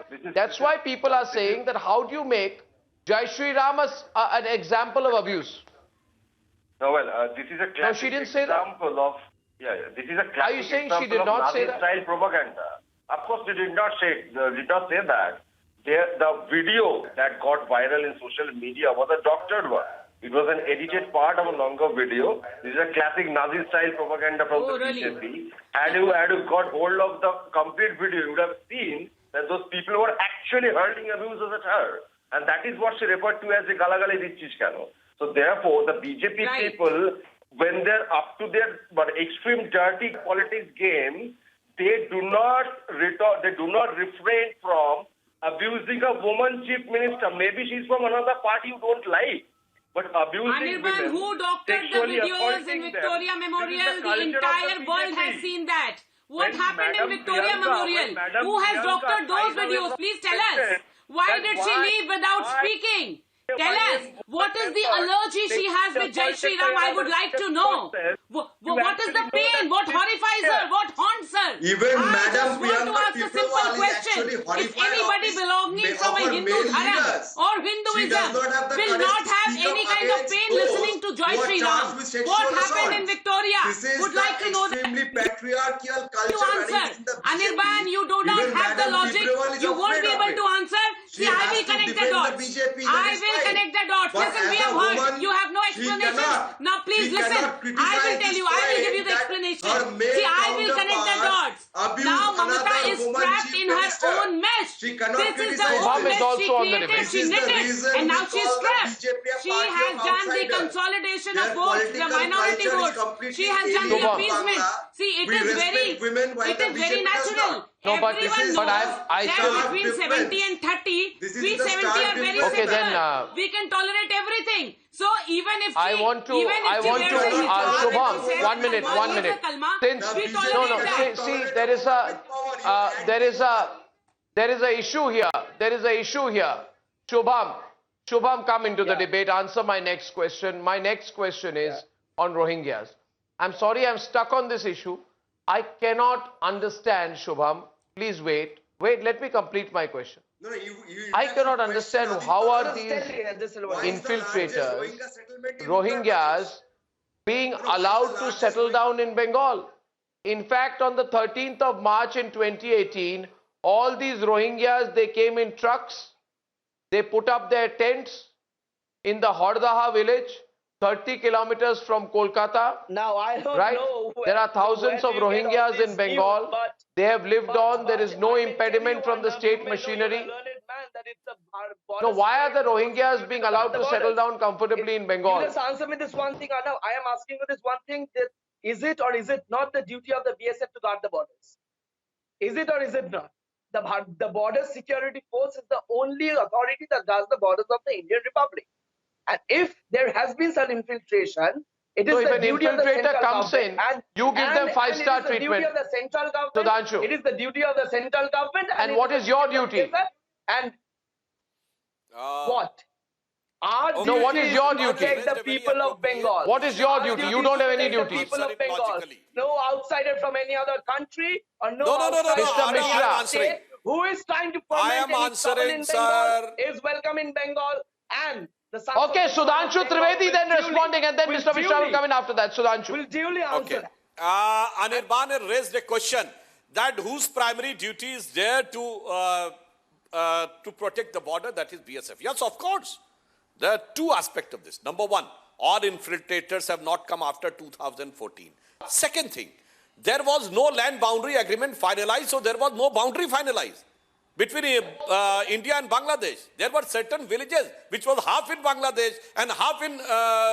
people are saying that how do you make Jai Shri Ram an example of abuse? No, well, this is a classic No, she didn't say that. example of. Yeah, this is a classic Are you saying she example did not of say that? Nazi-style propaganda. Of course, she did not say that. The video that got viral in social media was a doctored one. It was an edited part of a longer video. This is a classic Nazi-style propaganda from the BJP. Had you got hold of the complete video, you would have seen that those people were actually hurling abuses at her. And that is what she referred to as the Galagali Dichishkano. So therefore, the BJP people, when they're up to their extreme dirty politics game, they do not refrain from abusing a woman chief minister. Maybe she's from another party you don't like. But abusing Anirban, women, who doctored the videos in Victoria Memorial? The entire world has seen that. What happened in Victoria Memorial? Who has doctored those videos? Please tell us. Why did she leave without speaking? Tell us, what is the allergy she has with Jai Shri Ram? I would like to know. What is the pain? What horrifies her? What haunts her? Even Madam I just want to ask a simple question. If anybody belonging from a Hindu dharam or Hinduism will not have any kind of pain listening to Jai Shri Ram, what happened in Victoria? Would like to know that. Patriarchal You culture answer. Anirban, you do not have the logic. You won't be able to answer. See, I will connect the dots. I will connect the dots. Listen, we have heard. You have no explanation. Now, please listen. I will tell you. I will give you the explanation. See, I will connect the dots. Now, Mamata is trapped in her own mess. This is the own mess she created. She knitted. And now she is trapped. She has done the consolidation of votes, the minority votes. She has done the appeasement. See, it is very natural. No, but I that between 70 and 30, we 70 are very okay, similar. then, we can tolerate everything. So even if I want to Shubham, 1 minute. Since see, there is a issue here. Shubham, come into the debate. Answer my next question. My next question is on Rohingyas. I'm sorry, I'm stuck on this issue. I cannot understand, Shubham. Please wait. Let me complete my question. I cannot understand how are these infiltrators, Rohingyas, being allowed to settle down in Bengal. In fact, on the 13th of March in 2018, all these Rohingyas, they came in trucks. They put up their tents in the Hordaha village, 30 kilometers from Kolkata. Now, I don't know. There are thousands of Rohingyas in Bengal. They have lived on. There is no impediment from the state machinery. No, why are the Rohingyas being allowed to settle down comfortably in Bengal? You just answer me this one thing, Arnav. I am asking you this one thing. That is it or is it not the duty of the BSF to guard the borders? Is it or is it not? The Border Security Force is the only authority that guards the borders of the Indian Republic. And if there has been some infiltration, it is the duty of the central government. And you give them 5-star treatment. It is the duty of the central government. Sudhanshu. It is the duty of the central government. And what is your duty? And what? Our No, what is duty your to duty? protect the people of Bengal. What is your duty? You don't have any duty. The people of Bengal. No outsider from any other country or no No. Mr. Mishra. state who is trying to I foment am any trouble in answering, Bengal sir. is welcome in Bengal. And the sons Okay, of Sudhanshu Bengal Trivedi then responding, and then will Mr. Mishra will come in after that. Sudhanshu. Will duly answer. Okay. Anirban raised a question that whose primary duty is there to protect the border, that is BSF. Yes, of course. There are two aspects of this. Number one, all infiltrators have not come after 2014. Second thing, there was no land boundary agreement finalized, so there was no boundary finalized between India and Bangladesh. There were certain villages which was half in Bangladesh and half in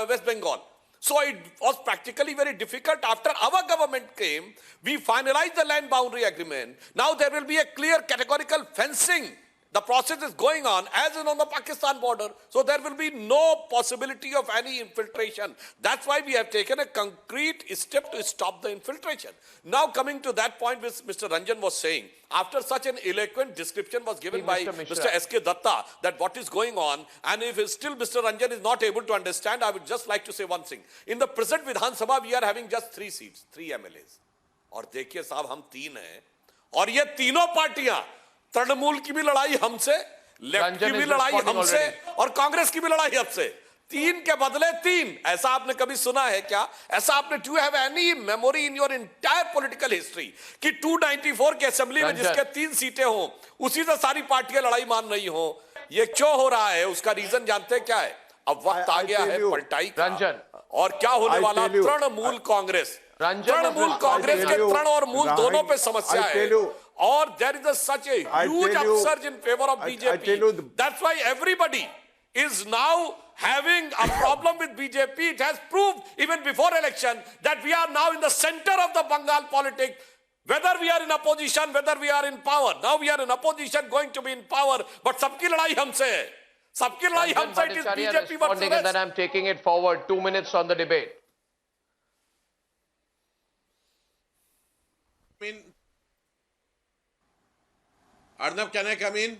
West Bengal. So it was practically very difficult. After our government came, we finalized the land boundary agreement. Now there will be a clear categorical fencing. The process is going on as in on the Pakistan border. So there will be no possibility of any infiltration. That's why we have taken a concrete step to stop the infiltration. Now coming to that point which Mr. Ranjan was saying, after such an eloquent description was given by Mr. S.K. Datta that what is going on, and if still Mr. Ranjan is not able to understand, I would just like to say one thing. In the present Vidhan Sabha, we are having just 3 seats, 3 MLAs. और देखिए साहब हम 3 हैं और ये तीनों पार्टियां तृणमूल की भी लड़ाई हमसे, लेफ्ट की भी लड़ाई हमसे और कांग्रेस की भी लड़ाई हमसे। 3 के बदले 3, ऐसा आपने कभी सुना है क्या? ऐसा आपने do have any memory in your entire political history कि 294 के असेंबली में जिसके 3 सीटें हों उसी से सारी पार्टियां लड़ाई मान रही हो? ये क्यों हो रहा है? उसका रीजन जानते हैं क्या है? अब वक्त आ गया है पलटाई का। और क्या होने वाला? तृणमूल कांग्रेस, तृणमूल कांग्रेस के तृण और मूल दोनों पे समस्या है। और there is such a huge upsurge in favor of BJP. That's why everybody is now having a problem with BJP. It has proved even before election that we are now in the center of the Bengal politics. Whether we are in opposition, whether we are in power. Now we are in opposition, going to be in power. But सबकी लड़ाई हमसे है. सबकी लड़ाई हमसे. It is BJP versus and then I'm taking it forward. 2 minutes on the debate. Arnab, can I come in?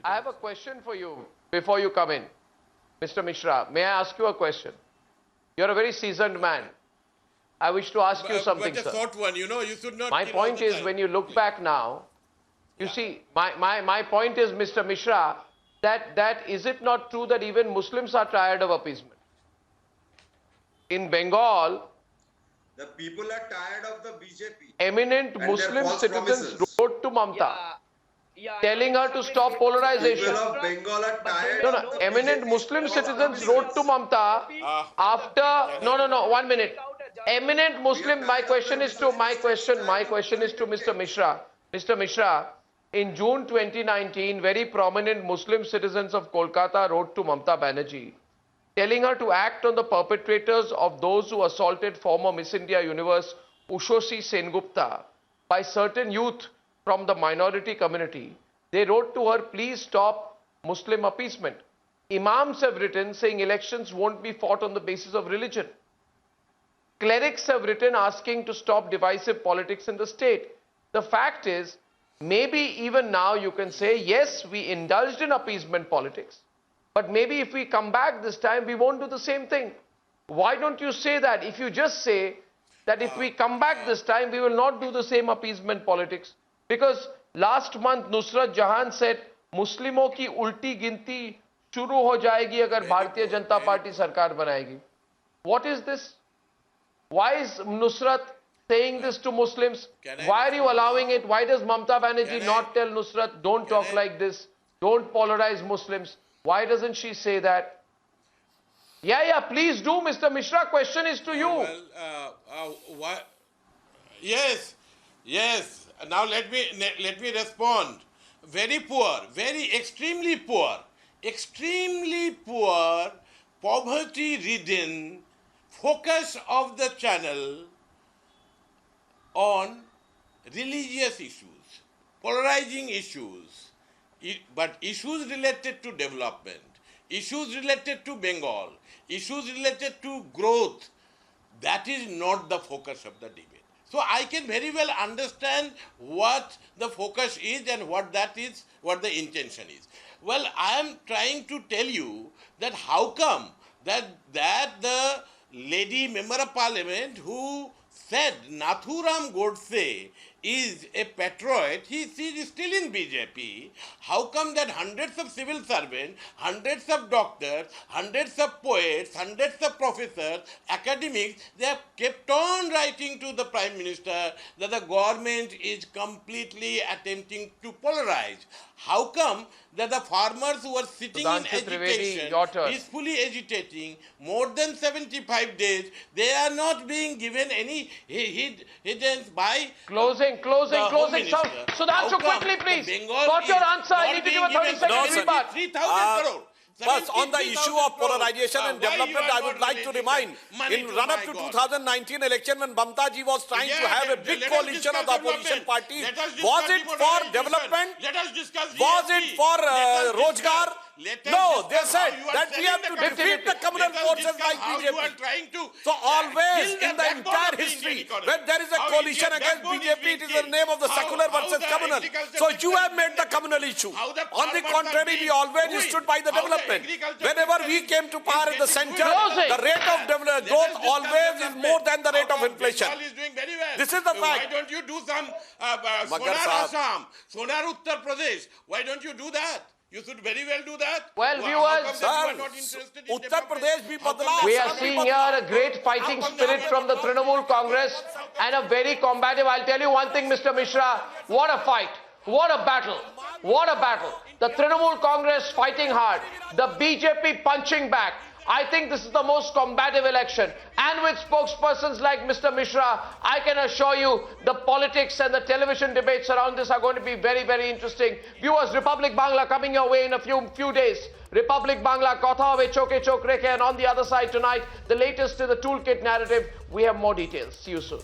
I have a question for you before you come in. Mr. Mishra, may I ask you a question? You're a very seasoned man. I wish to ask you something, but a sir. short one, you know, you should not... My point is, when you look back now, you see, my point is, Mr. Mishra, that is it not true that even Muslims are tired of appeasement? In Bengal, the people are tired of the BJP. Eminent Muslim citizens wrote to Mamata, telling her to stop polarization. People of Bengal are tired. No, eminent Muslim citizens wrote to Mamata after. No, 1 minute. Eminent Muslim. My question is to Mr. Mishra. Mr. Mishra, in June 2019, very prominent Muslim citizens of Kolkata wrote to Mamata Banerjee, telling her to act on the perpetrators of those who assaulted former Miss India Universe Ushoshi Sengupta by certain youth from the minority community. They wrote to her, please stop Muslim appeasement. Imams have written saying elections won't be fought on the basis of religion. Clerics have written asking to stop divisive politics in the state. The fact is, maybe even now you can say, yes, we indulged in appeasement politics. But maybe if we come back this time, we won't do the same thing. Why don't you say that? If you just say that if we come back this time, we will not do the same appeasement politics. Because last month, Nusrat Jahan said, Muslimon ki ulti ginti shuru ho jayegi agar Bharatiya Janata Party sarkar banayegi. What is this? Why is Nusrat saying this to Muslims? Why are you allowing it? Why does Mamata Banerjee not tell Nusrat, don't talk like this, don't polarize Muslims? Why doesn't she say that? Yeah, please do, Mr. Mishra. Question is to you. Yes. Now let me respond. Very poor, extremely poor, poverty-ridden focus of the channel on religious issues, polarizing issues, but issues related to development, issues related to Bengal, issues related to growth, that is not the focus of the debate. So I can very well understand what the focus is and what the intention is. Well, I am trying to tell you that how come that the lady member of parliament who said Nathuram Godse is a patriot, she is still in BJP. How come that hundreds of civil servants, hundreds of doctors, hundreds of poets, hundreds of professors, academics, they have kept on writing to the Prime Minister that the government is completely attempting to polarize? How come that the farmers who are sitting in agitation, peacefully agitating more than 75 days, they are not being given any hidden by Closing. Sudhanshu, quickly, please. Got your answer. I need to give a 30 second rebut. 3,000 crore. But on the issue of polarization and development, I would like to remind, in run-up to 2019 election, when Mamta ji was trying to have a big coalition of the opposition parties, was it for development? Was it for Rojgar? No, they said that we have to defeat the communal forces like BJP. So always in the entire history, when there is a coalition against BJP, it is the name of the secular versus communal. So you have made the communal issue. On the contrary, we always stood by the development. Whenever we came to power in the center, the rate of growth always is more than the rate of inflation. This is the fact. Why don't you do some Sonar Assam, Sonar Uttar Pradesh? Why don't you do that? You should very well do that. Well, viewers, Uttar Pradesh bhi badla. we are seeing here a great fighting spirit from the Trinamool Congress and a very combative. I'll tell you one thing, Mr. Mishra, what a fight, what a battle, what a battle. The Trinamool Congress fighting hard, the BJP punching back. I think this is the most combative election. And with spokespersons like Mr. Mishra, I can assure you the politics and the television debates around this are going to be very, very interesting. Viewers, Republic Bangla coming your way in a few days. Republic Bangla, Kotha Hobe Choke Chok Rekhe, and on the other side tonight, the latest in the toolkit narrative. We have more details. See you soon.